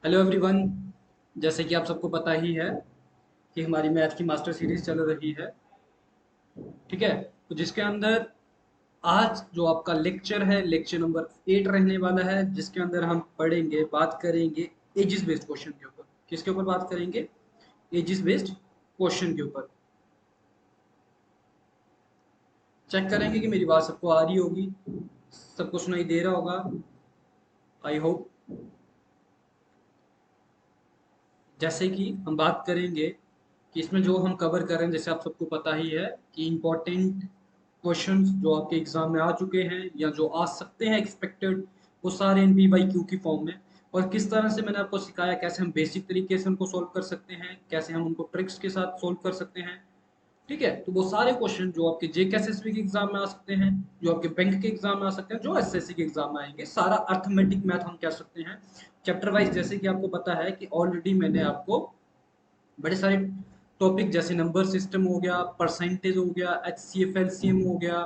Hello everyone. जैसे कि आप सबको पता ही है कि हमारी मैथ की मास्टर सीरीज चल रही है। ठीक है। तो जिसके अंदर आज जो आपका लेक्चर है, लेक्चर नंबर 8 रहने वाला है, जिसके अंदर हम पढ़ेंगे, बात करेंगे एजिस बेस्ड क्वेश्चन के ऊपर। किसके ऊपर बात करेंगे? एजिस बेस्ड क्वेश्चन के ऊपर। चेक करेंगे कि मेरी बात सबको आ रही होगी, सबको सुनाई दे रहा होगा, आई होप। जैसे कि हम बात करेंगे कि इसमें जो हम कवर कर रहे हैं, जैसे आप सबको पता ही है कि इम्पोर्टेंट क्वेश्चंस जो आपके एग्जाम में आ चुके हैं या जो आ सकते हैं एक्सपेक्टेड, वो सारे इन पी बाई क्यू की फॉर्म में। और किस तरह से मैंने आपको सिखाया कैसे हम बेसिक तरीके से उनको सोल्व कर सकते हैं, कैसे हम उनको ट्रिक्स के साथ सोल्व कर सकते हैं। ठीक है। तो वो सारे क्वेश्चन जो आपके जेकेएसएसबी के एग्जाम में आ सकते हैं, जो आपके बैंक के एग्जाम में आ सकते हैं, जो एसएससी के एग्जाम में आएंगे, सारा अर्थमेटिक मैथ हम कह सकते हैं चैप्टर वाइज। जैसे कि आपको पता है कि ऑलरेडी मैंने आपको बड़े सारे टॉपिक जैसे नंबर सिस्टम हो गया, परसेंटेज हो गया, एचसीएफ एलसीएम हो गया,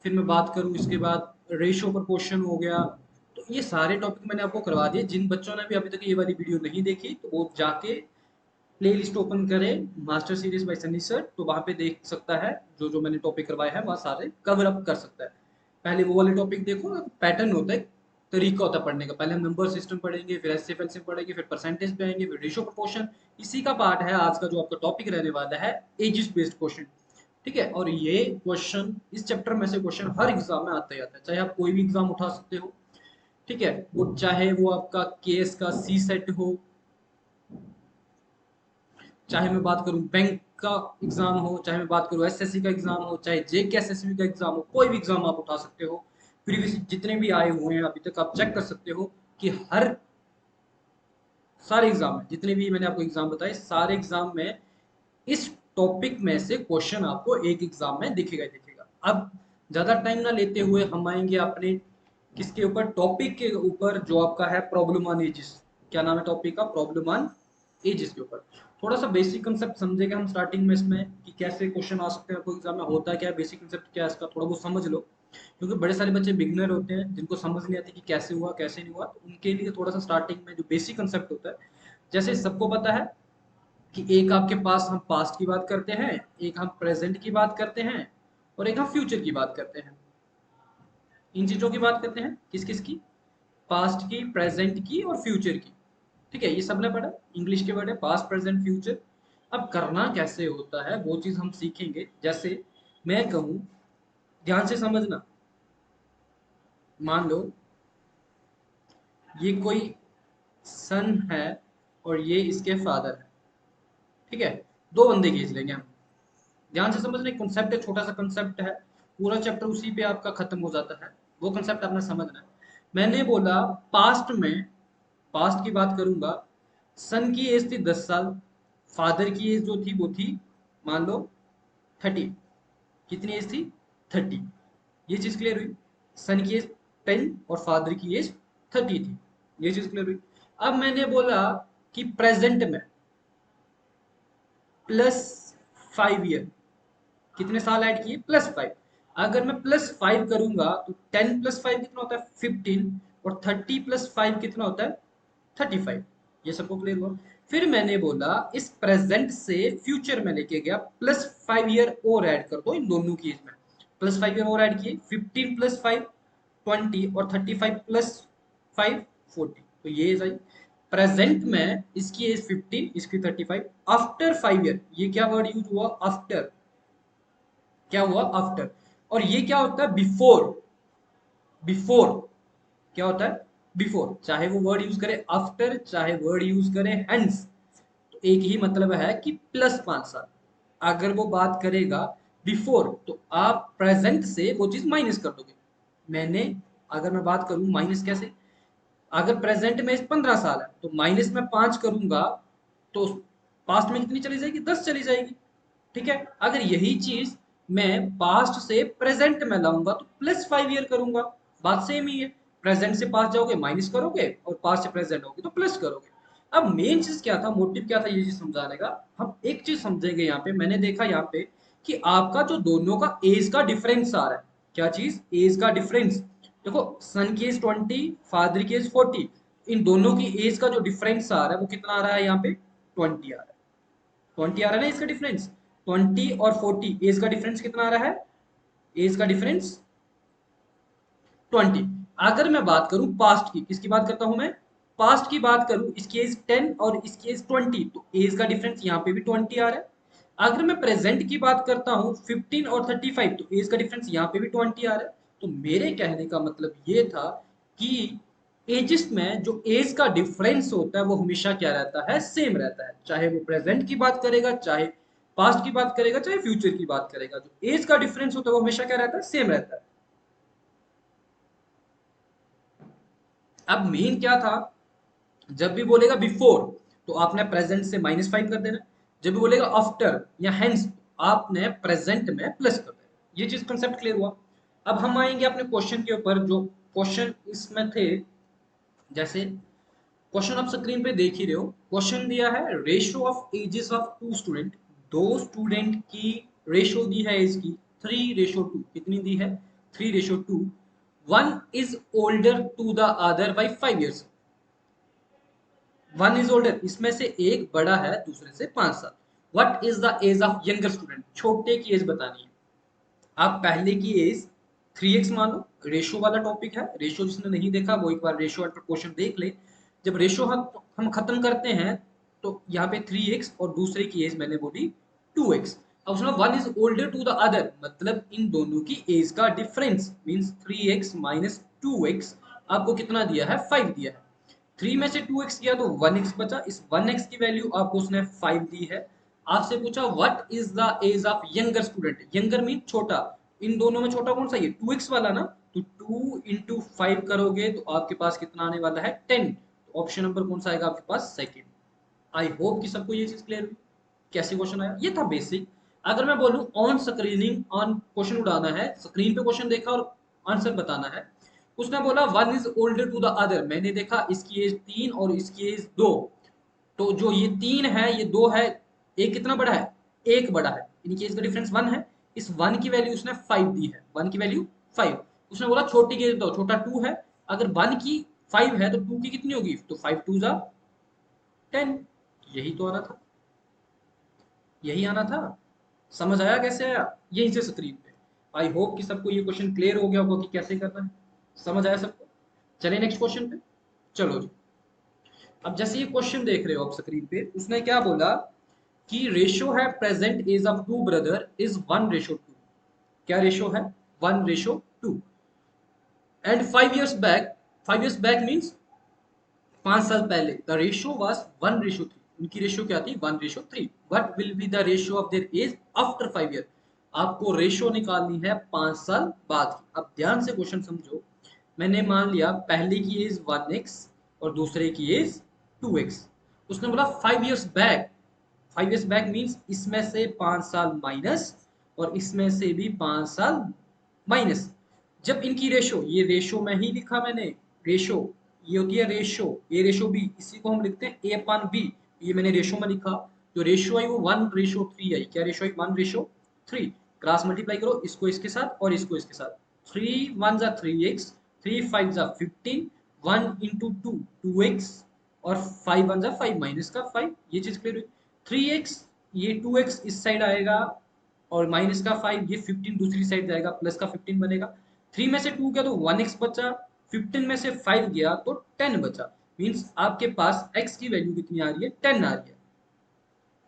फिर मैं बात करूं इसके बाद रेशियो प्रपोर्शन हो गया। तो ये सारे टॉपिक मैंने आपको करवा दिए। जिन बच्चों ने भी अभी तक ये वाली वीडियो नहीं देखी तो वो जाके प्ले लिस्ट ओपन करे master series by Sunny sir, तो वहां पे देख सकता है। जो जो मैंने टॉपिक करवाए हैं वह सारे कवर अप कर सकता है। पहले वो वाले टॉपिक देखो, पैटर्न होता है, तरीका होता है पढ़ने का। पहले हम नंबर सिस्टम पढ़ेंगे, फिर एचसीएफ एलसीएम पढ़ेंगे, फिर परसेंटेज पे आएंगे, फिर रेशियो प्रोपोर्शन। इसी का पार्ट है आज का जो आपका टॉपिक रहने वाला है, एजिस बेस्ड क्वेश्चन। ठीक है। और ये क्वेश्चन, इस चैप्टर में से क्वेश्चन हर एग्जाम में आता ही आता है, चाहे आप कोई भी एग्जाम उठा सकते हो। ठीक है। वो चाहे वो आपका केएस का सी सेट हो, चाहे मैं बात करूं बैंक का एग्जाम हो, चाहे मैं बात करूं एसएससी का एग्जाम हो, चाहे जेकेएसएसबी का एग्जाम हो, कोई भी एग्जाम आप उठा सकते हो। प्रीवियस जितने भी आए हुए हैं अभी तक आप चेक कर सकते हो कि हर सारे एग्जाम में, जितने भी मैंने आपको एग्जाम बताए, सारे एग्जाम में इस टॉपिक में से क्वेश्चन आपको एक एग्जाम में दिखेगा ही दिखेगा। अब ज्यादा टाइम ना लेते हुए हम आएंगे अपने किसके ऊपर, टॉपिक के ऊपर जो आपका है प्रॉब्लम ऑन एजिस। क्या नाम है टॉपिक का? प्रॉब्लम ऑन एजिस के ऊपर। थोड़ा सा बेसिक कंसेप्ट समझेगा हम स्टार्टिंग में इसमें कि कैसे क्वेश्चन आ सकते हैं, आपको एग्जाम में होता क्या है, बेसिक कंसेप्ट क्या है इसका, थोड़ा बहुत समझ लो। क्योंकि बड़े सारे बच्चे बिगनर होते हैं जिनको समझ नहीं आती कि कैसे हुआ कैसे नहीं हुआ, तो उनके लिए थोड़ा सा स्टार्टिंग में जो बेसिक कंसेप्ट होता है, जैसे सबको पता है कि एक आपके पास हम पास्ट की बात करते हैं, एक हम प्रेजेंट की बात करते हैं, और एक हम फ्यूचर की बात करते हैं। इन चीजों की बात करते हैं किस किस की? पास्ट की, प्रेजेंट की और फ्यूचर की। ठीक है। ये सबने पढ़ा, इंग्लिश के वर्ड है पास्ट प्रेजेंट फ्यूचर। अब करना कैसे होता है वो चीज हम सीखेंगे। जैसे मैं कहूं, ध्यान से समझना, मान लो ये कोई सन है और ये इसके फादर है। ठीक है। दो बंदे खींच लेंगे हम। ध्यान से समझना, एक कॉन्सेप्ट है, छोटा सा कॉन्सेप्ट है, पूरा चैप्टर उसी पे आपका खत्म हो जाता है। वो कॉन्सेप्ट आपने समझना है। मैंने बोला पास्ट में, पास्ट की बात करूंगा, सन की एज थी 10 साल, फादर की एज जो थी वो थी, मान लो 30। कितनी एज थी? 30। ये चीज क्लियर हुई? सन की एज 10 और फादर की एज 30 थी। ये चीज क्लियर हुई? अब मैंने बोला कि प्रेजेंट में +5 ईयर, कितने साल ऐड किए? +5। अगर मैं +5 करूंगा तो 10 + 5 कितना होता है? 15। और 30 + 5 कितना होता है? 35। ये सबको क्लियर हुआ? फिर मैंने बोला इस प्रेजेंट से फ्यूचर में लेके गया, +5 ईयर और ऐड कर दो इन दोनों की एज में। +5 ईयर और ऐड किए, 15 + 5 20, और 35 + 5 40। तो ये एज आई। प्रेजेंट में इसकी एज 15, इसकी 35। आफ्टर 5 ईयर, ये क्या वर्ड यूज हुआ? आफ्टर। क्या हुआ? आफ्टर। और ये क्या होता है? बिफोर। बिफोर क्या होता है? बिफोर। चाहे वो वर्ड यूज करे आफ्टर, चाहे वर्ड यूज करे हेंस, तो एक ही मतलब है कि +5 साल। अगर वो बात करेगा बिफोर, तो आप प्रेजेंट से वो चीज माइनस कर दोगे। मैंने, अगर मैं बात करूं माइनस कैसे, अगर प्रेजेंट में 15 साल है तो माइनस में 5 करूंगा, तो पास्ट में कितनी चली जाएगी? 10 चली जाएगी। ठीक है। अगर यही चीज मैं पास्ट से प्रेजेंट में लाऊंगा तो +5 ईयर करूंगा। बात सेम ही है। प्रेजेंट से पास्ट जाओगे माइनस करोगे, और पास्ट से प्रेजेंट होगे तो प्लस करोगे। अब मेन चीज क्या था, मोटिव क्या था ये चीज समझाने का? हम एक चीज समझेंगे यहाँ पे। मैंने देखा यहाँ पे कि आपका जो दोनों का एज का डिफरेंस आ रहा है, क्या चीज? एज का डिफरेंस। देखो सन की एज 20, फादर की एज 40। इन दोनों की एज का जो डिफरेंस आ रहा है वो कितना आ रहा है, यहाँ पे 20 आ रहा है। 20 आ रहा है ना इसका डिफरेंस। 20 और 40 एज का डिफरेंस कितना आ रहा है, एज का डिफरेंस 20। अगर मैं बात करूं पास्ट की, किसकी बात करता हूं मैं, पास्ट की बात करूं, इसकी एज 10 और इसकी एज 20, तो एज का डिफरेंस यहाँ पे भी 20 आ रहा है। अगर मैं प्रेजेंट की बात करता हूं 15 और 35, तो एज का डिफरेंस यहाँ पे भी 20 आ रहा है। तो मेरे कहने का मतलब ये था कि एजिस में जो एज का डिफरेंस होता है वो हमेशा क्या रहता है, सेम रहता है, चाहे वो प्रेजेंट की बात करेगा, चाहे पास्ट की बात करेगा, चाहे फ्यूचर की बात करेगा, जो एज का डिफरेंस होता है वो हमेशा क्या रहता है, सेम रहता है। अब मेन क्या था, जब भी बोलेगा बिफोर तो आपने प्रेजेंट से -5 कर देना, जब भी बोलेगा आफ्टर या हेंस आपने प्रेजेंट में प्लस कर देना। ये चीज कंसेप्ट क्लियर हुआ। अब हम आएंगे अपने क्वेश्चन के ऊपर। जो क्वेश्चन इसमें थे, जैसे क्वेश्चन आप स्क्रीन पे देख ही रहे हो, क्वेश्चन दिया है ratio of ages of two student. दो स्टूडेंट की रेशियो दी है एज की 3:2। कितनी दी है, 3:2। One is older to the other by 5 years। One is older, इसमें से एक बड़ा है दूसरे से 5 साल। What is the age of younger student, छोटे की एज बतानी है। आप पहले की एज 3x मान लो, रेशियो वाला टॉपिक है, रेशियो जिसने नहीं देखा वो एक बार रेशियो एंड प्रोपोर्शन देख ले। जब रेशियो हम खत्म करते हैं तो यहाँ पे 3x और दूसरे की एज मैंने बोली 2x। अब सुनो, one is older to the other, मतलब इन दोनों की एज का difference means 3x minus 2x आपको कितना दिया है, 5 दिया है। 3 में से 2x किया तो 1x बचा, इस 1x की वैल्यू आपको उसने 5 दी है। आपसे पूछा what is the age of younger student, younger mean छोटा, इन दोनों में छोटा कौन सा, ये 2x वाला ना, तो 2 इंटू 5 करोगे तो आपके पास कितना आने वाला है, 10। तो ऑप्शन नंबर कौन सा आएगा आपके पास, सेकंड। आई होप कि सबको ये चीज क्लियर हुई। कैसे क्वेश्चन आया, ये था बेसिक। अगर मैं बोलूं ऑन स्क्रीनिंग, ऑन क्वेश्चन उड़ाना है, स्क्रीन पे क्वेश्चन देखा और आंसर बताना है। उसने बोला one is older to the other, मैंने देखा इसकी एज 3 और इसकी एज 2, तो जो ये 3 है ये 2 है, एक कितना बड़ा है, एक बड़ा है, इनकी एज का डिफरेंस 1 है। इस 1 की वैल्यू उसने 5 दी है, 1 की वैल्यू 5। उसने बोला छोटी की एज बताओ, छोटा 2 है, अगर 1 की 5 है तो 2 की कितनी होगी, तो 5 2 जा 10। यही तो आना था, यही आना था। समझ आया कैसे आया, यही से स्क्रीन पे। आई होप कि सबको ये क्वेश्चन क्लियर हो गया होगा कि कैसे करना है। समझ आया सबको। चलिए नेक्स्ट क्वेश्चन पे। चलो जी, अब जैसे ये क्वेश्चन देख रहे हो आप स्क्रीन पे, उसने क्या बोला कि रेशियो है present age of two brother is 1:2। क्या रेशियो है, 1:2। And 5 years back, 5 years back means 5 साल पहले, द रेशियो वाज 1:3। उनकी रेशियो क्या थी, 1:3। What will be the ratio of their age after 5 year। आपको रेशियो निकालनी है 5 साल बाद की। अब ध्यान से क्वेश्चन समझो। मैंने मान लिया पहले की एज 1x और दूसरे की एज 2x। उसने बोला 5 years back, 5 years back means इसमें से 5 साल माइनस और इसमें से भी 5 साल माइनस। जब इनकी रेशो, ये रेशो में ही लिखा मैंने, रेशो ये होती है रेशो, ए रेशो बी, इसी को हम लिखते हैं ए अपन बी। ये मैंने रेशो में लिखा। जो रेशो आई वो 1:3 आई। क्या रेशो आई, 1:3। क्रॉस मल्टीप्लाई करो इसको इसके साथ और इसको इसके साथ। 3 1 जा 3x, 3 5 जा 15, 1 इंटू 2 2x और 5 1 जा 5 माइनस का 5। ये चीज क्लियर हुई। 3x, ये 2x इस साइड आएगा और माइनस का 5, ये 15 दूसरी साइड जाएगा, प्लस का 15 बनेगा। 3 में से 2 गया तो 1x बचा, 15 में से 5 गया तो 10 बचा। मींस आपके पास x की वैल्यू कितनी आ रही है, 10 आ रही है।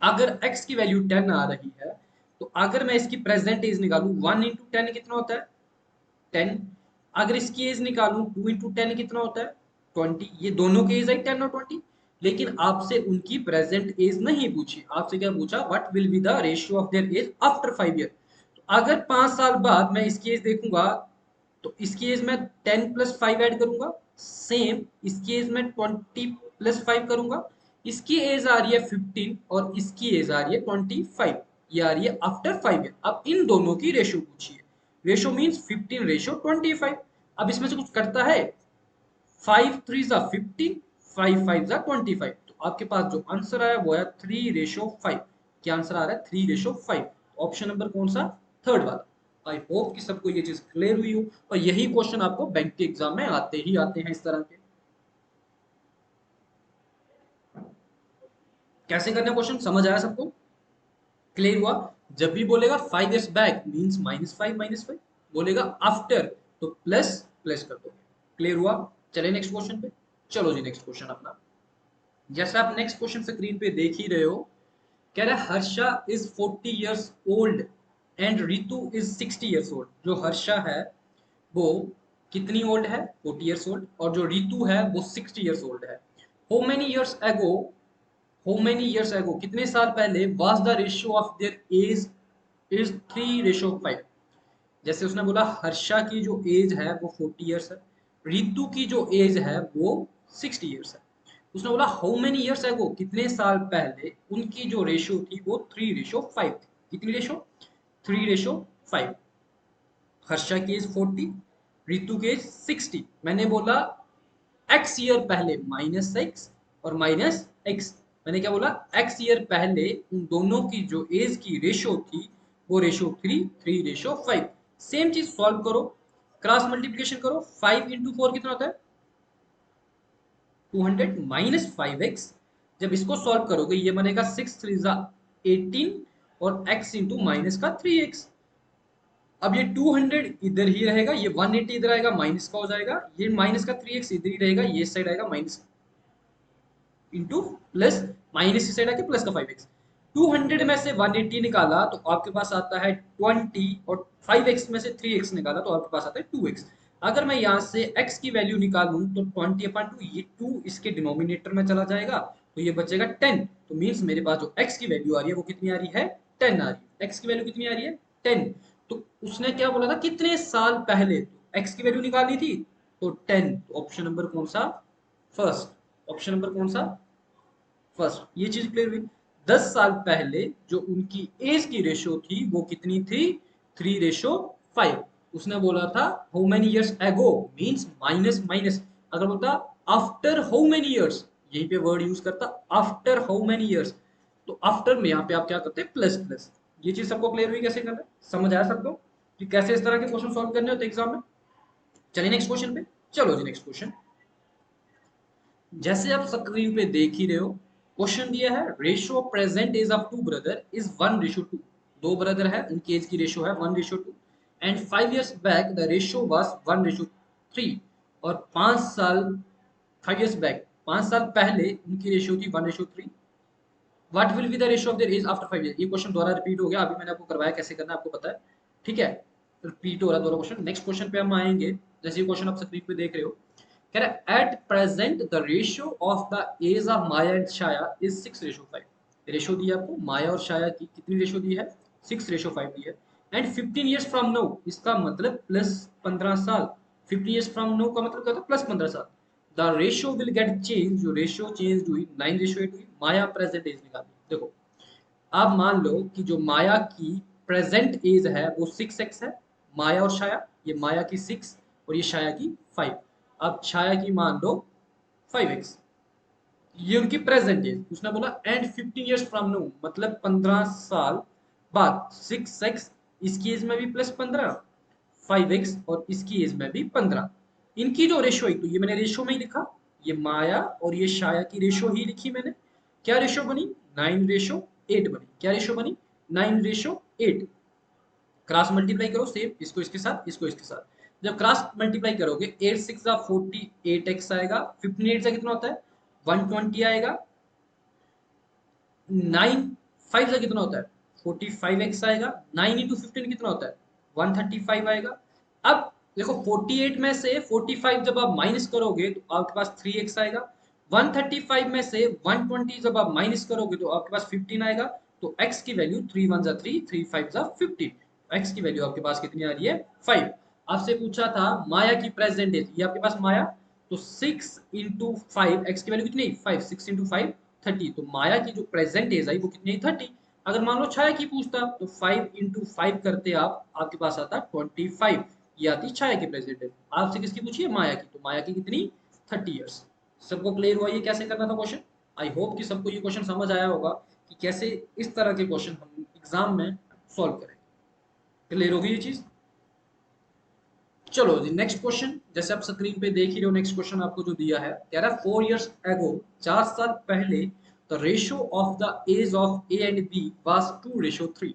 अगर x की वैल्यू 10 आ रही है तो अगर मैं इसकी प्रेजेंट एज निकालूं, 1 इंटू 10 कितना होता है, 10। अगर इसकी एज निकालूं 2 इंटू 10 कितना होता है, 20। ये दोनों की एज आई 10 और 20। लेकिन आपसे उनकी प्रेजेंट एज नहीं पूछी, आपसे क्या पूछा, what will be the ratio of their age after 5 year। तो अगर 5 साल बाद मैं इसकी एज देखूंगा तो इसकी एज में 10 प्लस 5 ऐड करूंगा, सेम इसकी एज में 20 प्लस 5 करूंगा। इसकी एज आ रही है 15 और इसकी एज आ रही है 25। ये आ रही है आफ्टर 5 year। अब इन दोनों की रेशियो पूछिए, रेशियो मींस 15:25। अब इसमें से कुछ करता है, 5 3 जा 15, 5 5 जा 25। तो आपके पास जो आंसर आया वो है 3:5। क्या आंसर आ रहा है, 3:5। ऑप्शन नंबर कौन सा, थर्ड वाला। आई होप कि सबको ये चीज क्लियर हुई हो। और यही क्वेश्चन आपको बैंक के एग्जाम में आते ही आते हैं इस तरह के। कैसे करना है क्वेश्चन, समझ आया सबको, क्लियर हुआ? जब भी बोलेगा 5 years बैक मींस -5 बोलेगा आफ्टर तो प्लस प्लस कर दो, क्लियर हुआ? चलिए नेक्स्ट क्वेश्चन पे। चलो जी नेक्स्ट क्वेश्चन अपना, जैसे आप नेक्स्ट क्वेश्चन स्क्रीन पे देख ही रहे हो, कह रहा है Harsha is 40 years old and Ritu is 60 years old. जो हर्षा है वो कितनी ओल्ड है, 40 years ओल्ड, और जो रितु है वो 60 years ओल्ड है। How many years ago, how many years ago कितने साल पहले was the ratio of their age is 3:5। जैसे उसने बोला हर्षा की जो एज है वो 40 years है, रितु की जो एज है वो 60 years है। उसने बोला हाउ मेनी ईयर्स एगो कितने साल पहले उनकी जो रेशियो थी वो 3:5 थी। कितनी रेशियो, 3:5। हर्षा की एज 40, रितु की एज 60। मैंने बोला एक्स ईयर पहले -x और -x, मैंने क्या बोला, एक्स ईयर पहले उन दोनों की जो एज की रेशियो थी वो रेशियो 3:5। सेम चीज सॉल्व करो, क्रॉस मल्टीप्लिकेशन करो, 5 × 4 कितना होता है 200 -5x। जब इसको सॉल्व करोगे ये बनेगा 6 3 18 और x इंटू माइनस का 3x। अब ये 200 इधर ही रहेगा, ये 180 इधर आएगा, माइनस का हो जाएगा, ये माइनस का 3x इधर ही रहेगा, ये साइड आएगा माइनस इंटू प्लस, माइनस की साइड आके प्लस का 5x। 200 में से 180 निकाला तो आपके पास आता है 20, और 5x में से 3x निकाला तो आपके पास आता है 2x। अगर मैं यहाँ से x की वैल्यू निकालूं तो 20/2, ये 2 इसके डिनोमिनेटर में चला जाएगा तो ये बचेगा 10। तो मीन्स मेरे पास जो x की वैल्यू आ रही है वो कितनी आ रही है, 10 आ रही है। x की वैल्यू कितनी आ रही है, 10। तो उसने क्या बोला था कितने साल पहले, तो x की वैल्यू निकालनी थी तो 10। तो ऑप्शन नंबर कौन सा, फर्स्ट। ऑप्शन नंबर कौन सा, फर्स्ट। ये चीज क्लियर हुई। 10 साल पहले जो उनकी एज की रेशियो थी वो कितनी थी, 3:5। उसने बोला था how many years ago means minus minus. अगर बोलता आफ्टर हाउ मेनी इयर्स, यहीं पे वर्ड यूज करता आफ्टर हाउ मेनी इयर्स, तो आफ्टर में यहाँ पे आप क्या करते हैं प्लस प्लस। ये चीज सबको क्लियर हुई कैसे करना है, समझ आया सबको कि कैसे इस तरह के क्वेश्चन सॉल्व करने होते एग्जाम में। चलिए नेक्स्ट क्वेश्चन पे। चलो जी नेक्स्ट क्वेश्चन, जैसे आप स्क्रीन पे देख ही रहे हो, क्वेश्चन दिया है ratio present age of two brother is 1:2। दो ब्रदर है उनकी एज की रेशियो है 1:2 and 5 years back the ratio was 1:3। और 5 साल, 5 years बैक 5 साल पहले उनकी रेशियो थी 1:3। What will be the ratio of their age after 5 years। ये क्वेश्चन दोबारा रिपीट हो गया, अभी मैंने आपको करवाया कैसे करना है आपको पता है, ठीक है, रिपीट हो रहा है दोबारा क्वेश्चन। नेक्स्ट क्वेश्चन पे हम आएंगे, जैसे ये क्वेश्चन आप स्क्रीन पे देख रहे हो, कह रहा है at present the ratio of the age of Maya and Shaya is 6:5। Ratio दी है आपको, माया और शाया की कितनी रेशियो दी है, 6:5 दी है। एंड 15 years फ्रॉम नाउ, इसका मतलब प्लस 15 साल। 15 years फ्रॉम नाउ का मतलब क्या होता है, प्लस 15 साल। The ratio will get change, जो रेशियो चेंज हुई 9:8 हुई। माया प्रेजेंट एज निकाली। देखो आप मान लो कि जो माया की प्रेजेंट एज है वो 6x है, माया और शाया, ये माया की 6 और ये शाया की 5। अब छाया की मान लो 5x, ये उनकी प्रेजेंट एज। उसने बोला एंड 15 years फ्रॉम नो, मतलब 15 साल बाद 6x, इसकी एज में भी प्लस 15, 5x और इसकी एज में भी 15। इनकी जो रेशियो है, तो ये मैंने रेशियो में ही लिखा, ये माया और ये शाया की रेशियो ही लिखी मैंने। क्या रेशियो बनी, 9:8 बनी। क्या रेशियो बनी, 9:8। क्रॉस मल्टीप्लाई करो सेम, इसको इसके साथ, इसको इसके साथ। जब क्रॉस मल्टीप्लाई करोगे 8 6 48x आएगा, 15 8 कितना होता है 120 आएगा, 9 5 से कितना होता है 45x आएगा, 9 इंटू 15 कितना होता है 135 आएगा। अब देखो 48 में से 45 जब आप माइनस करोगे तो आपके पास 3x आएगा। 135 में से 120 जब आप माइनस करोगे तो आपके पास 15 आएगा। तो x की वैल्यू 3 1 3, 3 5 15। x की वैल्यू आपके पास कितनी आ रही है 5। आपसे पूछा था माया की प्रेजेंट एज, ये आपके पास माया, तो 6 इंटू 5, एक्स की वैल्यू कितनी 5, 6 इंटू 5 30। तो माया की जो प्रेजेंट एज आई वो कितनी 30। अगर मान लो छाया की पूछता तो 5 इंटू 5 करते आप, आपके पास आता 25। ये आती छाया की प्रेजेंट एज। आपसे किसकी पूछी है, माया की, तो माया की कितनी 30 ईयर्स। सबको क्लियर हुआ ये कैसे करना था क्वेश्चन। आई होप कि सबको ये क्वेश्चन समझ आया होगा कि कैसे इस तरह के क्वेश्चन हम एग्जाम में सॉल्व करें। क्लियर होगी ये चीज। चलो जी नेक्स्ट क्वेश्चन, जैसे आप स्क्रीन पे देख ही रहे हो, नेक्स्ट क्वेश्चन आपको जो दिया है, कह रहा है 4 years एगो, 4 साल पहले the ratio of the age of A and B was 2:3।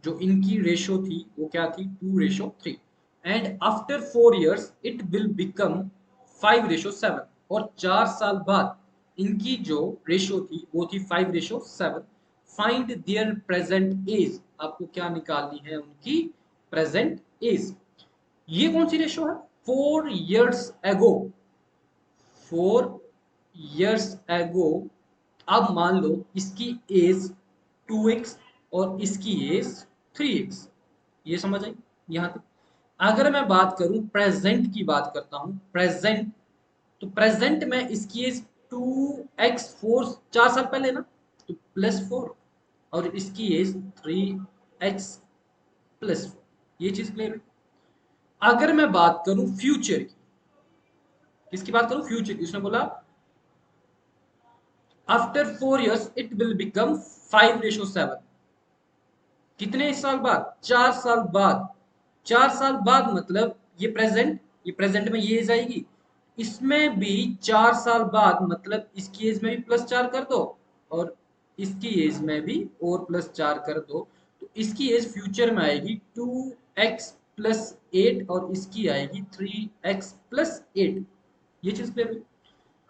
जो इनकी रेशो थी वो क्या थी, 2:3। And after 4 years it will become 5:7। और 4 साल बाद इनकी जो रेशो थी वो थी 5:7। फाइंड देयर प्रेजेंट एज, आपको क्या निकालनी है, उनकी प्रेजेंट एज। ये कौन सी रेशो है, 4 years एगो, 4 years एगो। अब मान लो इसकी एज 2x और इसकी एज 3x। ये समझ आई यहां तक। अगर मैं बात करूं प्रेजेंट की, बात करता हूं प्रेजेंट, तो प्रेजेंट में इसकी एज 2x, 4 साल पहले ना, तो +4, और इसकी एज 3x+4। ये चीज क्लियर है। अगर मैं बात करूं फ्यूचर की, किसकी बात करूं, फ्यूचर की, उसने बोला after 4 years it will become 5:7। कितने साल बाद, 4 साल बाद। 4 साल बाद मतलब ये प्रेजेंट में ये एज आएगी, इसमें भी 4 साल बाद मतलब इसकी एज में भी +4 कर दो और इसकी एज में भी और +4 कर दो, तो इसकी एज फ्यूचर में आएगी 2x+8 और इसकी आएगी 3x+8। ये चीज क्लियर हुई।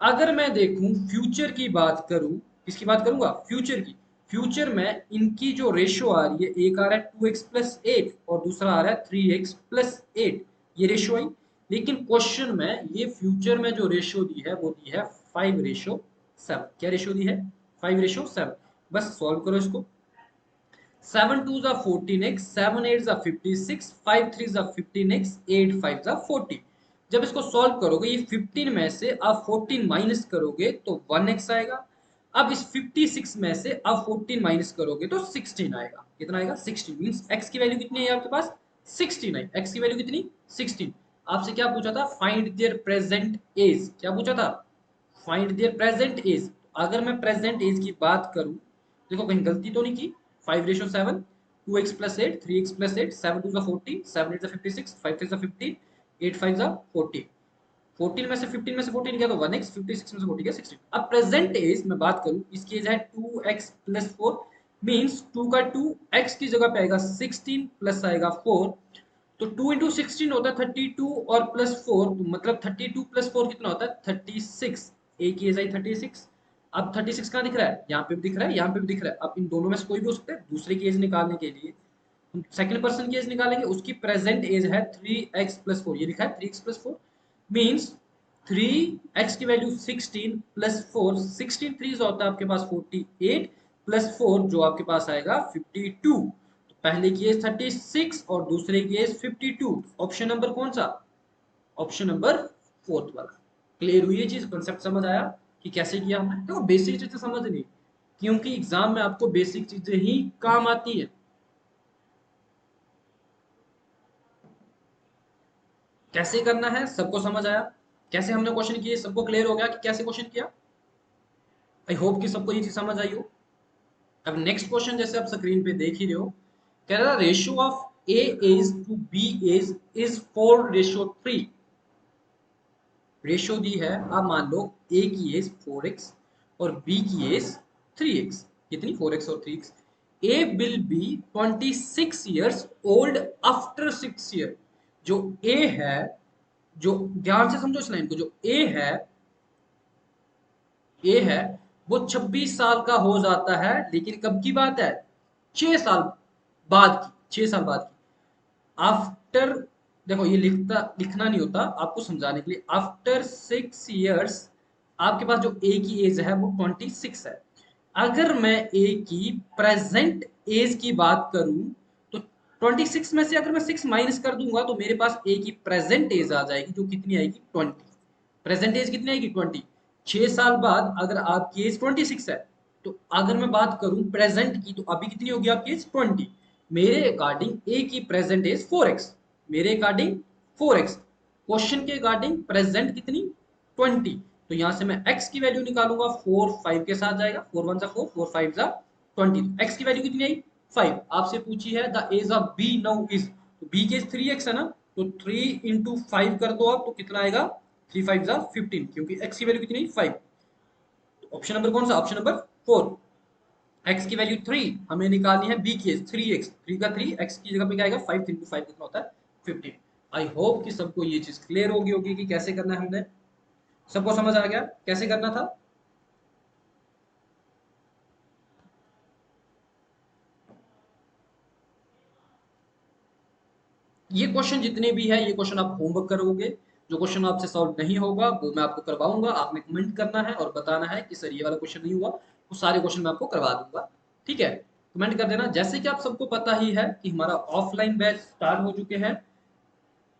अगर मैं देखूं फ्यूचर की बात करूं, किसकी बात करूंगा, फ्यूचर की। फ्यूचर में इनकी जो रेशो आ रही है, एक आ रहा है 2x+8 और दूसरा आ रहा है 3x+8। ये रेशो आई। लेकिन क्वेश्चन में ये फ्यूचर में जो रेशो दी है वो दी है 5:7। क्या रेशो दी है, 5:7। बस सॉल्व करो इसको। 7 2 जा 14x, 7 8 जा 56, 5 3 जा 15x, 8 5 जा 40। जब इसको सॉल्व करोगे, ये 15 में से आप 14 माइनस करोगे तो 1x आएगा। अब इस 56 में से आप 14 माइनस करोगे तो 16 आएगा। कितना आएगा, 16। मींस x की वैल्यू कितनी है आपके पास, 16 है। x की वैल्यू कितनी, 16। आपसे क्या पूछा था, फाइंड देयर प्रेजेंट एज। क्या पूछा था, फाइंड देयर प्रेजेंट एज। अगर मैं प्रेजेंट एज की बात करूं, देखो कहीं गलती तो नहीं की। 5:7, 2x+8, 3x+8, 7 2 14, 7 8 56, 5 3 15, 8 5 40। 14 में से 15 में से 14 गया तो 1x, 56 में से 40 गया 16। अब प्रेजेंट एज में बात करूं, इसकी एज है 2x+4। मींस 2 का 2 x की जगह पे आएगा 16 प्लस आएगा 4। तो 2 इंटू 16 होता है 32 और +4, तो मतलब 32 + 4 कितना होता है, 36। ए की एज आई 36। अब 36 कहाँ दिख रहा है, यहाँ पे भी दिख रहा है, यहाँ पे भी दिख रहा है। अब इन दोनों में से कोई भी हो सकता है। दूसरे की एज निकालने के लिए हम सेकंड पर्सन की एज निकालेंगे। उसकी प्रेजेंट एज है 3x+4। ये लिखा है 3x+4। मींस 3x की वैल्यू 16 + 4, 16 3 होता है आपके पास 48 + 4 जो आपके पास आएगा 52। पहले की एज 36 और दूसरे की एज 52। ऑप्शन नंबर कौन सा, ऑप्शन नंबर 4 वाला। क्लियर हुई ये चीज, कंसेप्ट समझ आया कि कैसे किया हमने। देखो बेसिक चीजें समझनी, क्योंकि एग्जाम में आपको बेसिक चीजें ही काम आती है। कैसे करना है सबको समझ आया, कैसे हमने क्वेश्चन किए सबको क्लियर हो गया कि कैसे क्वेश्चन किया। आई होप कि सबको ये चीज समझ आई हो। अब नेक्स्ट क्वेश्चन जैसे आप स्क्रीन पे देख ही रहे हो, कह रहा ratio of A age to B age is 4:3। Ratio दी है, अब मान लो ए की एज 4x और बी की एज 3x। कितनी, 4x और 3x। A will be 26 years old after 6 year। जो ए है, जो ध्यान से समझो इस लाइन को, जो ए है वो 26 साल का हो जाता है। लेकिन कब की बात है, 6 साल बाद की, 6 साल बाद की। आफ्टर, देखो ये लिखना नहीं होता, आपको समझाने के लिए। आफ्टर 6 years आपके पास जो ए की एज है वो 26 है। अगर मैं ए की प्रेजेंट एज की बात करूं, तो 26 में से अगर मैं 6 माइनस कर दूंगा तो मेरे पास ए की प्रेजेंट एज आ जाएगी, जो कितनी आएगी, 20। प्रेजेंट एज कितनी आएगी, 20। 6 साल बाद अगर आपकी एज 26 है, तो अगर मैं बात करूं प्रेजेंट की, तो अभी कितनी होगी आपकी एज, 20। मेरे अकॉर्डिंग ए की प्रेजेंट एज 4x, मेरे अकॉर्डिंग 4x। क्वेश्चन के अकॉर्डिंग प्रेजेंट कितनी, 20। तो यहां से मैं x की वैल्यू निकालूंगा, 4 5 के साथ जाएगा, 4 1 जा 4, 4 5 जा 20। x की वैल्यू कितनी आई, 5। आपसे पूछी है the age of B now is, तो बी के 3x है ना, तो 3 इंटू 5 कर दो आप, तो कितना आएगा, 3 5 जा 15, क्योंकि x की वैल्यू कितनी, 5। ऑप्शन नंबर कौन सा, ऑप्शन नंबर 4, x की वैल्यू 3 हमें निकालनी है, b की 3x, 3 का 3, x की जगह पे क्या आएगा 5, 3 into 5 कितना होता है 15। आई होप कि सबको ये चीज क्लियर होगी होगी कि कैसे करना है हमने, सबको समझ आ गया कैसे करना था। ये क्वेश्चन जितने भी है ये क्वेश्चन आप होमवर्क करोगे, जो क्वेश्चन आपसे सॉल्व नहीं होगा वो मैं आपको करवाऊंगा, आपने कमेंट करना है और बताना है कि सर ये वाला क्वेश्चन नहीं हुआ, वो सारे क्वेश्चन मैं आपको करवा दूंगा, ठीक है। कमेंट कर देना। जैसे कि आप सबको पता ही है कि हमारा ऑफलाइन बैच स्टार्ट हो चुके हैं,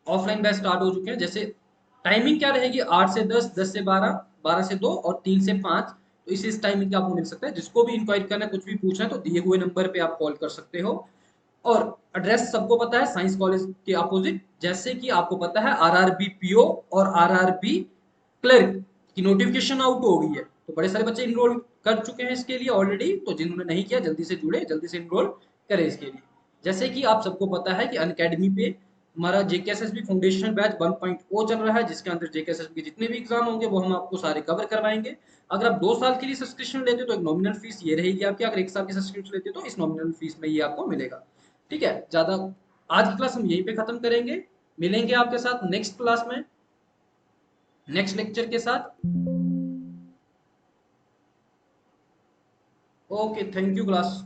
ऑफलाइन बैच स्टार्ट हो चुके हैं। जैसे टाइमिंग क्या रहेगी, 8 से 10, 10 से 12, 12 से 2 और 3 से 5, तो इस टाइमिंग का आपको मिल सकता है। जिसको भी इंक्वायरी करना है, कुछ भी पूछना है तो दिए हुए नंबर पे आप कॉल कर सकते हो। और एड्रेस सबको पता है, साइंस कॉलेज के अपोजिट। जैसे कि आपको पता है आरआरबी पीओ और आरआरबी क्लर्क की नोटिफिकेशन आउट हो गई है, तो बड़े सारे बच्चे इनरोल कर चुके हैं इसके लिए ऑलरेडी, तो जिन्होंने नहीं किया जल्दी से जुड़े, जल्दी से इनरोल करें इसके लिए। जैसे कि आप सबको पता है कि अनअकैडमी पे हमारा जेकेएसएसबी फाउंडेशन बैच 1.0 चल रहा है, जिसके अंदर जेकेएसएसबी के जितने भी एग्जाम होंगे वो हम आपको सारे कवर करवाएंगे। अगर आप 2 साल के लिए सब्सक्रिप्शन लेते हो तो एक नॉमिनल फीस ये रहेगी आपकी, अगर 1 साल की सब्सक्रिप्शन लेते हो तो इस नॉमिनल फीस में ये आपको मिलेगा, ठीक है। ज्यादा आज की क्लास हम यहीं पे खत्म करेंगे, मिलेंगे आपके साथ नेक्स्ट क्लास में, नेक्स्ट लेक्चर के साथ। Okay, thank you class.